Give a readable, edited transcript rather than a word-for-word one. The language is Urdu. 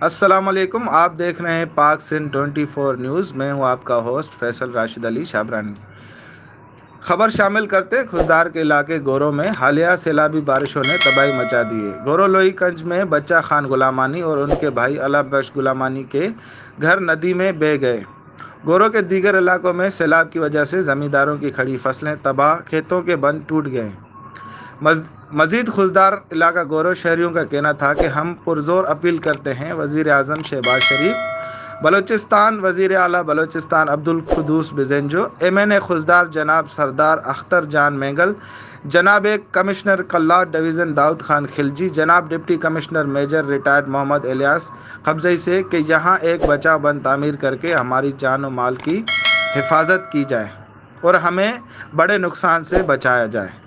السلام علیکم، آپ دیکھ رہے ہیں پاک سندھ 24 نیوز۔ میں ہوں آپ کا ہوسٹ فیصل راشد علی شابرانی۔ خبر شامل کرتے خوددار کے علاقے گورو میں حالیہ سیلابی بارشوں نے تباہی مچا دی ہے۔ گورو لوئی کنج میں بچہ خان غلامانی اور ان کے بھائی اللہ بخش غلامانی کے گھر ندی میں بہہ گئے۔ گورو کے دیگر علاقوں میں سیلاب کی وجہ سے زمینداروں کی کھڑی فصلیں تباہ، کھیتوں کے بند ٹوٹ گئے۔ مزید خوددار علاقہ گورو شہریوں کا کہنا تھا کہ ہم پرزور اپیل کرتے ہیں وزیر اعظم شہباز شریف، بلوچستان وزیر اعلیٰ بلوچستان عبدالقدوس بزنجو، MNA خوددار جناب سردار اختر جان مینگل، جناب کمشنر کلات ڈویژن داؤد خان خلجی، جناب ڈپٹی کمشنر میجر ریٹائرڈ محمد الیاس قبضی سے کہ یہاں ایک بچاؤ بند تعمیر کر کے ہماری جان و مال کی حفاظت کی جائے اور ہمیں بڑے نقصان سے بچایا جائے۔